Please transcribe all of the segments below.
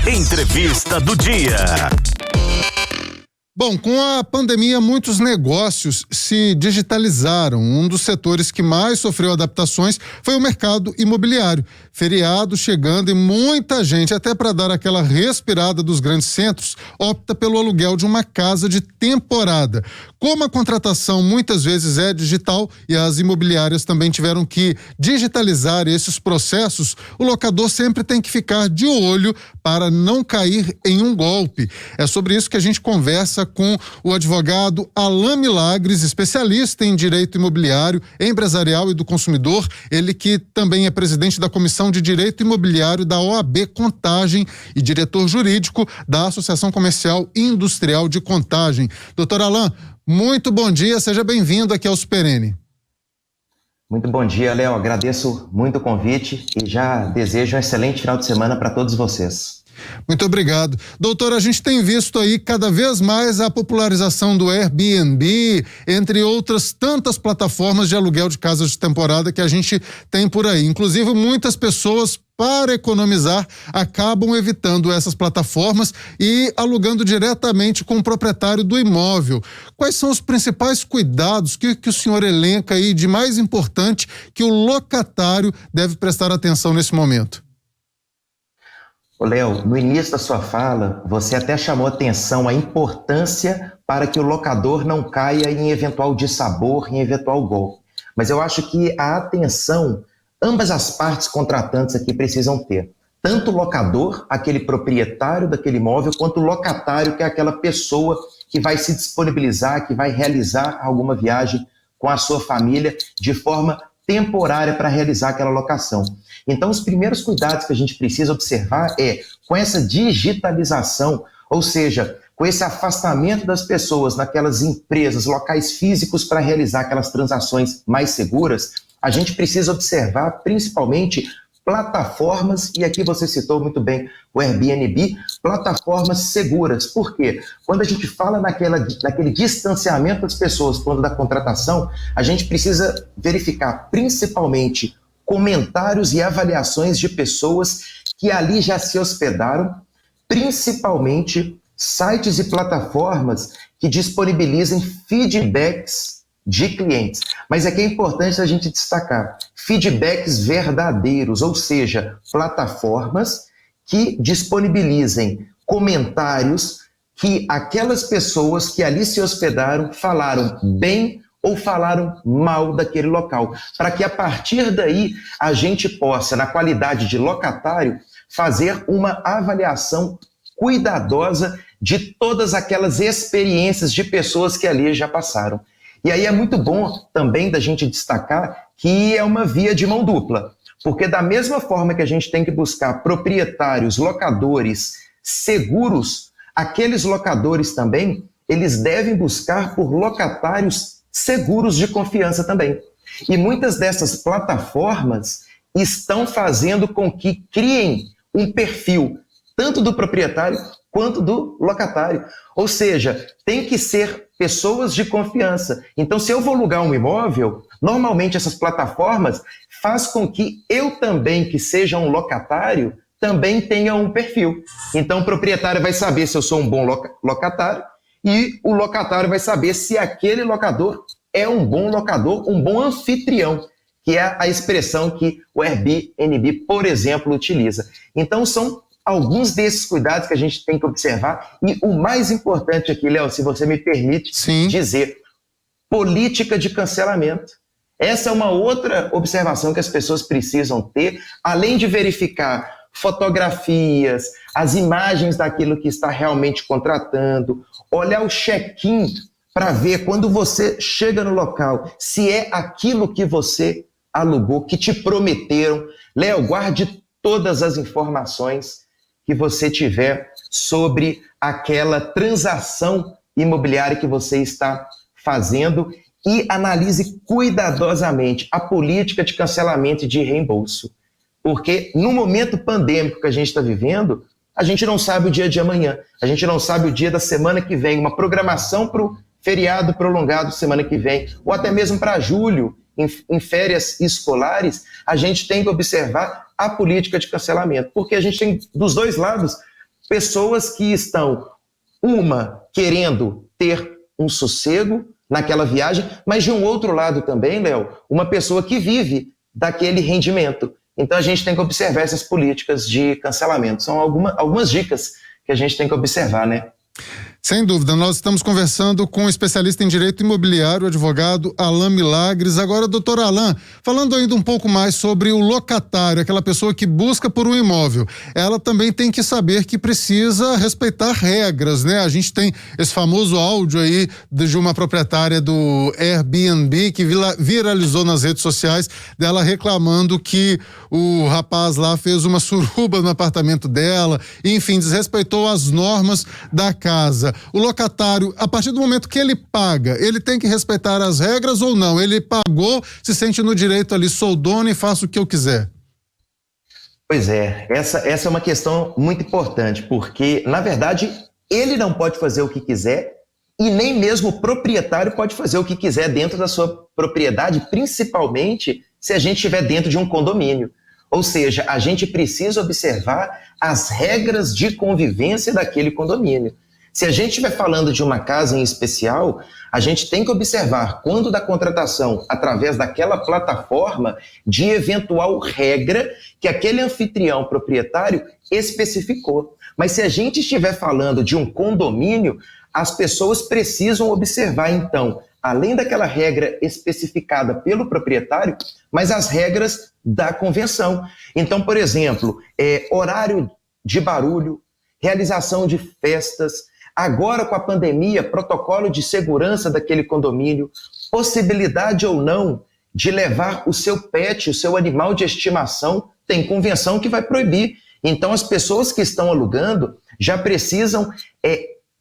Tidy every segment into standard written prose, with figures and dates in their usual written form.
Entrevista do dia. Bom, com a pandemia, muitos negócios se digitalizaram. Um dos setores que mais sofreu adaptações foi o mercado imobiliário. Feriado chegando e muita gente, até para dar aquela respirada dos grandes centros, opta pelo aluguel de uma casa de temporada. Como a contratação muitas vezes é digital e as imobiliárias também tiveram que digitalizar esses processos, o locador sempre tem que ficar de olho para não cair em um golpe. É sobre isso que a gente conversa com o advogado Alain Milagres, especialista em direito imobiliário, empresarial e do consumidor, ele que também é presidente da Comissão de Direito Imobiliário da OAB Contagem e diretor jurídico da Associação Comercial e Industrial de Contagem. Doutor Alain, muito bom dia, seja bem-vindo aqui ao Super N. Muito bom dia, Léo, agradeço muito o convite e já desejo um excelente final de semana para todos vocês. Muito obrigado. Doutor, a gente tem visto aí cada vez mais a popularização do Airbnb, entre outras tantas plataformas de aluguel de casas de temporada que a gente tem por aí. Inclusive, muitas pessoas, para economizar, acabam evitando essas plataformas e alugando diretamente com o proprietário do imóvel. Quais são os principais cuidados que o senhor elenca aí de mais importante que o locatário deve prestar atenção nesse momento? Ô Léo, no início da sua fala, você até chamou atenção à importância para que o locador não caia em eventual dissabor, em eventual golpe. Mas eu acho que a atenção, ambas as partes contratantes aqui precisam ter. Tanto o locador, aquele proprietário daquele imóvel, quanto o locatário, que é aquela pessoa que vai se disponibilizar, que vai realizar alguma viagem com a sua família de forma temporária para realizar aquela locação. Então, os primeiros cuidados que a gente precisa observar é com essa digitalização, ou seja, com esse afastamento das pessoas naquelas empresas, locais físicos para realizar aquelas transações mais seguras, a gente precisa observar principalmente plataformas, e aqui você citou muito bem o Airbnb, plataformas seguras. Por quê? Quando a gente fala naquele distanciamento das pessoas, quando da contratação, a gente precisa verificar principalmente comentários e avaliações de pessoas que ali já se hospedaram, principalmente sites e plataformas que disponibilizem feedbacks de clientes. Mas aqui é importante a gente destacar feedbacks verdadeiros, ou seja, plataformas que disponibilizem comentários que aquelas pessoas que ali se hospedaram falaram bem ou falaram mal daquele local, para que a partir daí a gente possa, na qualidade de locatário, fazer uma avaliação cuidadosa de todas aquelas experiências de pessoas que ali já passaram. E aí é muito bom também da gente destacar que é uma via de mão dupla, porque da mesma forma que a gente tem que buscar proprietários, locadores seguros, aqueles locadores também, eles devem buscar por locatários seguros de confiança também. E muitas dessas plataformas estão fazendo com que criem um perfil, tanto do proprietário quanto do locatário. Ou seja, tem que ser pessoas de confiança. Então, se eu vou alugar um imóvel, normalmente essas plataformas faz com que eu também, que seja um locatário, também tenha um perfil. Então, o proprietário vai saber se eu sou um bom locatário e o locatário vai saber se aquele locador é um bom locador, um bom anfitrião, que é a expressão que o Airbnb, por exemplo, utiliza. Então, são alguns desses cuidados que a gente tem que observar. E o mais importante aqui, Léo, se você me permite dizer, política de cancelamento. Essa é uma outra observação que as pessoas precisam ter, além de verificar fotografias, as imagens daquilo que está realmente contratando, olhar o check-in para ver quando você chega no local, se é aquilo que você alugou, que te prometeram. Léo, guarde todas as informações que você tiver sobre aquela transação imobiliária que você está fazendo e analise cuidadosamente a política de cancelamento e de reembolso. Porque no momento pandêmico que a gente está vivendo, a gente não sabe o dia de amanhã, a gente não sabe o dia da semana que vem, uma programação para o feriado prolongado semana que vem, ou até mesmo para julho, em férias escolares, a gente tem que observar a política de cancelamento, porque a gente tem dos dois lados pessoas que estão, uma, querendo ter um sossego naquela viagem, mas de um outro lado também, Léo, uma pessoa que vive daquele rendimento. Então a gente tem que observar essas políticas de cancelamento. São algumas dicas que a gente tem que observar, né? Sem dúvida, nós estamos conversando com o especialista em direito imobiliário, o advogado Alain Milagres. Agora, doutor Alain, falando ainda um pouco mais sobre o locatário, aquela pessoa que busca por um imóvel, ela também tem que saber que precisa respeitar regras, né? A gente tem esse famoso áudio aí de uma proprietária do Airbnb que viralizou nas redes sociais, dela reclamando que o rapaz lá fez uma suruba no apartamento dela, enfim, desrespeitou as normas da casa. O locatário, a partir do momento que ele paga, ele tem que respeitar as regras ou não? Ele pagou, se sente no direito ali, sou dono e faço o que eu quiser. Pois é, essa é uma questão muito importante, porque, na verdade, ele não pode fazer o que quiser e nem mesmo o proprietário pode fazer o que quiser dentro da sua propriedade, principalmente se a gente estiver dentro de um condomínio. Ou seja, a gente precisa observar as regras de convivência daquele condomínio. Se a gente estiver falando de uma casa em especial, a gente tem que observar quando da contratação, através daquela plataforma, de eventual regra que aquele anfitrião proprietário especificou. Mas se a gente estiver falando de um condomínio, as pessoas precisam observar, então, além daquela regra especificada pelo proprietário, mas as regras da convenção. Então, por exemplo, horário de barulho, realização de festas, agora com a pandemia, protocolo de segurança daquele condomínio, possibilidade ou não de levar o seu pet, o seu animal de estimação, tem convenção que vai proibir. Então as pessoas que estão alugando já precisam,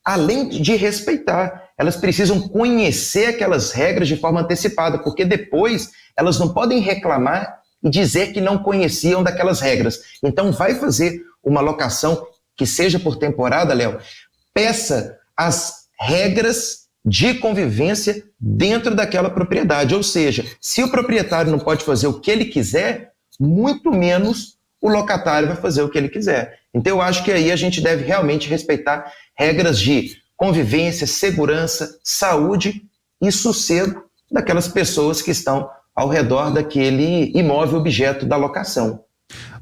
além de respeitar, elas precisam conhecer aquelas regras de forma antecipada, porque depois elas não podem reclamar e dizer que não conheciam daquelas regras. Então vai fazer uma locação que seja por temporada, Léo, peça as regras de convivência dentro daquela propriedade. Ou seja, se o proprietário não pode fazer o que ele quiser, muito menos o locatário vai fazer o que ele quiser. Então eu acho que aí a gente deve realmente respeitar regras de convivência, segurança, saúde e sossego daquelas pessoas que estão ao redor daquele imóvel objeto da locação.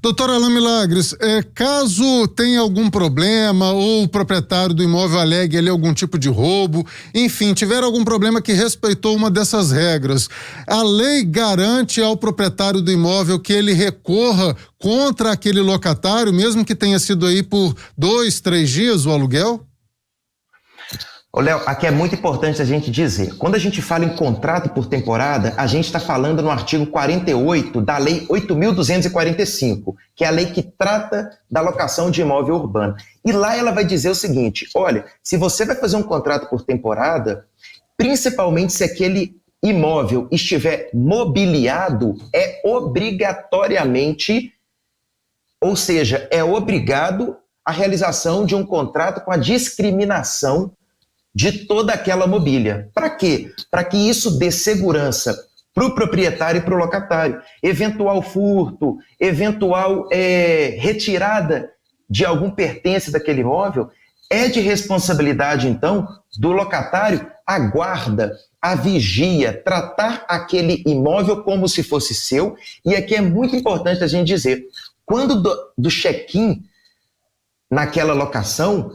Doutor Alain Milagres, caso tenha algum problema ou o proprietário do imóvel alegue ali algum tipo de roubo, enfim, tiver algum problema que respeitou uma dessas regras, a lei garante ao proprietário do imóvel que ele recorra contra aquele locatário, mesmo que tenha sido aí por 2, 3 dias o aluguel? Ô, Léo, aqui é muito importante a gente dizer, quando a gente fala em contrato por temporada, a gente está falando no artigo 48 da Lei 8.245, que é a lei que trata da locação de imóvel urbano. E lá ela vai dizer o seguinte, olha, se você vai fazer um contrato por temporada, principalmente se aquele imóvel estiver mobiliado, é obrigatoriamente, ou seja, é obrigado a realização de um contrato com a discriminação de toda aquela mobília. Para quê? Para que isso dê segurança para o proprietário e para o locatário. Eventual furto, eventual retirada de algum pertence daquele imóvel, é de responsabilidade, então, do locatário a guarda, a vigia, tratar aquele imóvel como se fosse seu. E aqui é muito importante a gente dizer, quando do check-in naquela locação,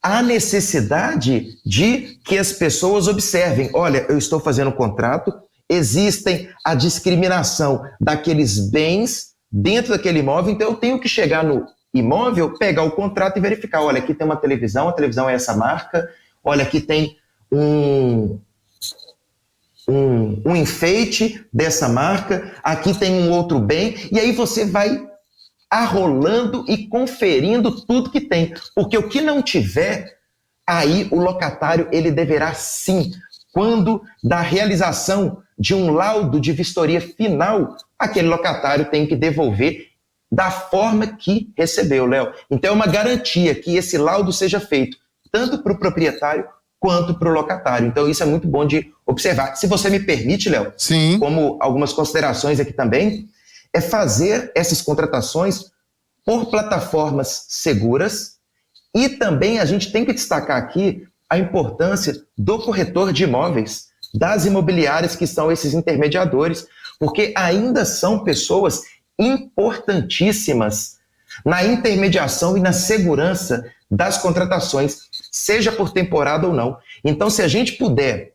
há necessidade de que as pessoas observem, olha, eu estou fazendo um contrato, existem a discriminação daqueles bens dentro daquele imóvel, então eu tenho que chegar no imóvel, pegar o contrato e verificar, olha, aqui tem uma televisão, a televisão é essa marca, olha, aqui tem um enfeite dessa marca, aqui tem um outro bem, e aí você vai arrolando e conferindo tudo que tem, porque o que não tiver, aí o locatário ele deverá sim, quando da realização de um laudo de vistoria final, aquele locatário tem que devolver da forma que recebeu, Léo. Então é uma garantia que esse laudo seja feito tanto para o proprietário quanto para o locatário. Então isso é muito bom de observar. Se você me permite, Léo, sim, como algumas considerações aqui também, é fazer essas contratações por plataformas seguras E também a gente tem que destacar aqui a importância do corretor de imóveis, das imobiliárias que são esses intermediadores, porque ainda são pessoas importantíssimas na intermediação e na segurança das contratações, seja por temporada ou não. Então, se a gente puder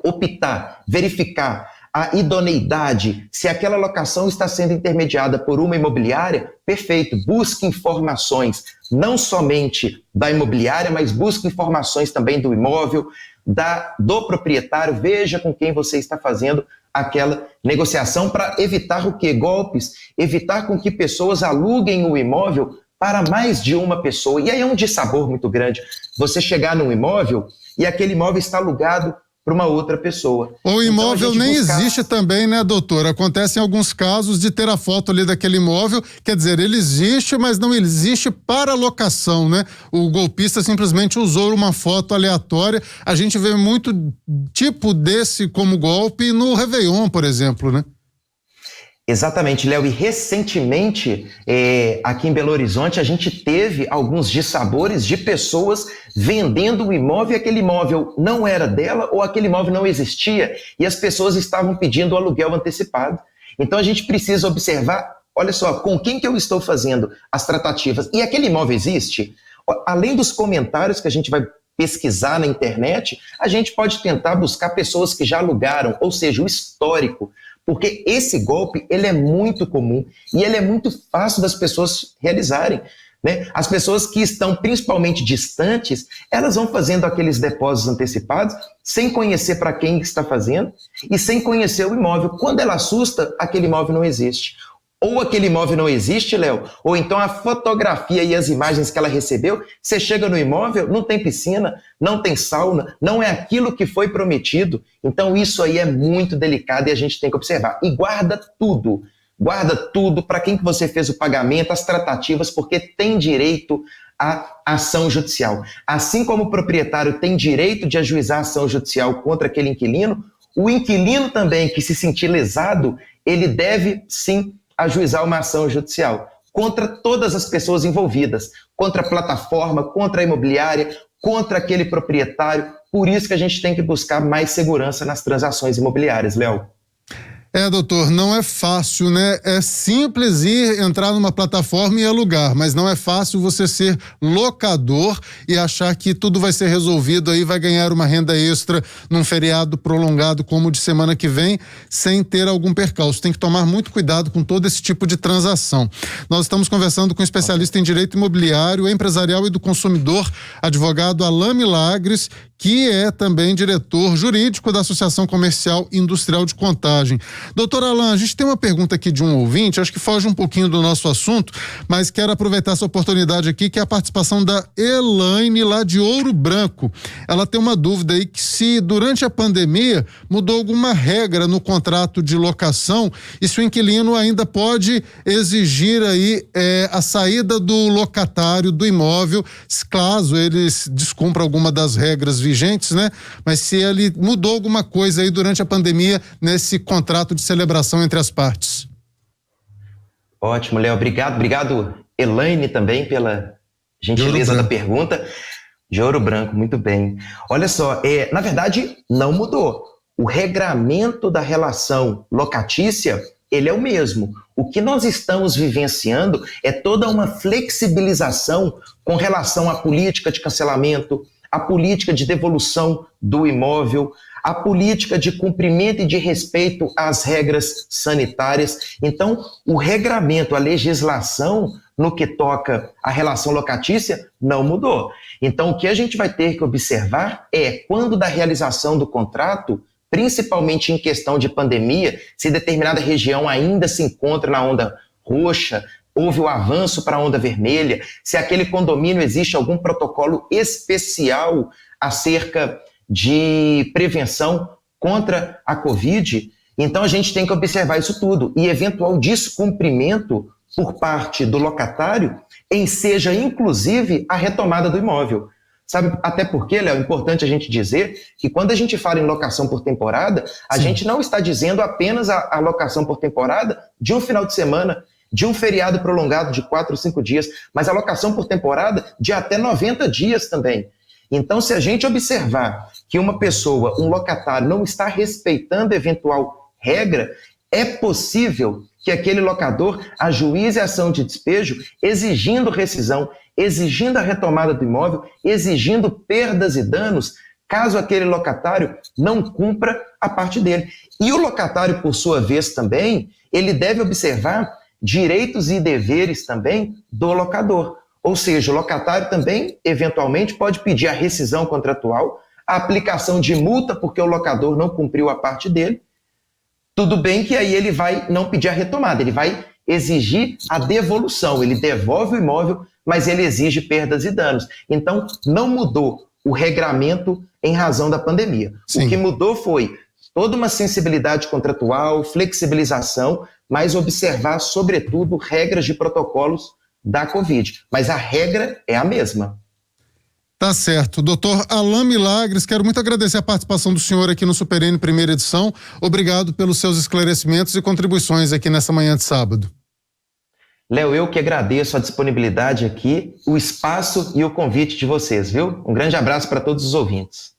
optar, verificar a idoneidade, se aquela locação está sendo intermediada por uma imobiliária, perfeito, busque informações, não somente da imobiliária, mas busque informações também do imóvel, do proprietário, veja com quem você está fazendo aquela negociação para evitar o quê? Golpes, evitar com que pessoas aluguem o imóvel para mais de uma pessoa. E aí é um dissabor muito grande você chegar num imóvel e aquele imóvel está alugado para uma outra pessoa. O imóvel nem existe também, né, doutor? Acontece em alguns casos de ter a foto ali daquele imóvel, quer dizer, ele existe, mas não existe para locação, né? O golpista simplesmente usou uma foto aleatória. A gente vê muito tipo desse como golpe no Réveillon, por exemplo, né? Exatamente, Léo. E recentemente, aqui em Belo Horizonte, a gente teve alguns dissabores de pessoas vendendo o imóvel e aquele imóvel não era dela ou aquele imóvel não existia e as pessoas estavam pedindo o aluguel antecipado. Então a gente precisa observar, olha só, com quem que eu estou fazendo as tratativas. E aquele imóvel existe? Além dos comentários que a gente vai pesquisar na internet, a gente pode tentar buscar pessoas que já alugaram, ou seja, o histórico. Porque esse golpe, ele é muito comum e ele é muito fácil das pessoas realizarem, né? As pessoas que estão principalmente distantes, elas vão fazendo aqueles depósitos antecipados sem conhecer para quem está fazendo e sem conhecer o imóvel. Quando ela assusta, aquele imóvel não existe. Ou aquele imóvel não existe, Léo, ou então a fotografia e as imagens que ela recebeu, você chega no imóvel, não tem piscina, não tem sauna, não é aquilo que foi prometido. Então isso aí é muito delicado e a gente tem que observar. E guarda tudo para quem que você fez o pagamento, as tratativas, porque tem direito à ação judicial. Assim como o proprietário tem direito de ajuizar a ação judicial contra aquele inquilino, o inquilino também que se sentir lesado, ele deve sim ajuizar uma ação judicial contra todas as pessoas envolvidas, contra a plataforma, contra a imobiliária, contra aquele proprietário. Por isso que a gente tem que buscar mais segurança nas transações imobiliárias, Léo. Doutor, não é fácil, né? É simples entrar numa plataforma e alugar, mas não é fácil você ser locador e achar que tudo vai ser resolvido aí, vai ganhar uma renda extra num feriado prolongado como o de semana que vem, sem ter algum percalço. Tem que tomar muito cuidado com todo esse tipo de transação. Nós estamos conversando com um especialista em direito imobiliário, empresarial e do consumidor, advogado Alain Milagres, que é também diretor jurídico da Associação Comercial e Industrial de Contagem. Doutor Alain, a gente tem uma pergunta aqui de um ouvinte, acho que foge um pouquinho do nosso assunto, mas quero aproveitar essa oportunidade aqui, que é a participação da Elaine, lá de Ouro Branco. Ela tem uma dúvida aí, que se durante a pandemia mudou alguma regra no contrato de locação e se o inquilino ainda pode exigir aí a saída do locatário do imóvel, caso ele descumpra alguma das regras vigentes, né? Mas se ele mudou alguma coisa aí durante a pandemia nesse contrato de celebração entre as partes. Ótimo, Léo. Obrigado, Elaine, também pela gentileza da pergunta. De Ouro Branco, muito bem. Olha só, na verdade, não mudou. O regramento da relação locatícia, ele é o mesmo. O que nós estamos vivenciando é toda uma flexibilização com relação à política de cancelamento, a política de devolução do imóvel, a política de cumprimento e de respeito às regras sanitárias. Então, o regramento, a legislação no que toca à relação locatícia não mudou. Então, o que a gente vai ter que observar é quando da realização do contrato, principalmente em questão de pandemia, se determinada região ainda se encontra na onda roxa, houve o avanço para a onda vermelha, se aquele condomínio existe algum protocolo especial acerca de prevenção contra a Covid, então a gente tem que observar isso tudo. E eventual descumprimento por parte do locatário enseja, inclusive, a retomada do imóvel. Sabe, até porque, Léo, é importante a gente dizer que quando a gente fala em locação por temporada, a gente não está dizendo apenas a locação por temporada de um final de semana. de um feriado prolongado de 4 ou 5 dias, mas a locação por temporada de até 90 dias também. Então, se a gente observar que uma pessoa, um locatário, não está respeitando eventual regra, é possível que aquele locador ajuize a ação de despejo exigindo rescisão, exigindo a retomada do imóvel, exigindo perdas e danos, caso aquele locatário não cumpra a parte dele. E o locatário, por sua vez, também, ele deve observar direitos e deveres também do locador. Ou seja, o locatário também, eventualmente, pode pedir a rescisão contratual, a aplicação de multa porque o locador não cumpriu a parte dele. Tudo bem que aí ele vai não pedir a retomada, ele vai exigir a devolução, ele devolve o imóvel, mas ele exige perdas e danos. Então, não mudou o regramento em razão da pandemia. Sim. O que mudou foi toda uma sensibilidade contratual, flexibilização, mas observar, sobretudo, regras de protocolos da Covid. Mas a regra é a mesma. Tá certo. Doutor Alain Milagres, quero muito agradecer a participação do senhor aqui no Super N primeira edição. Obrigado pelos seus esclarecimentos e contribuições aqui nessa manhã de sábado. Léo, eu que agradeço a disponibilidade aqui, o espaço e o convite de vocês, viu? Um grande abraço para todos os ouvintes.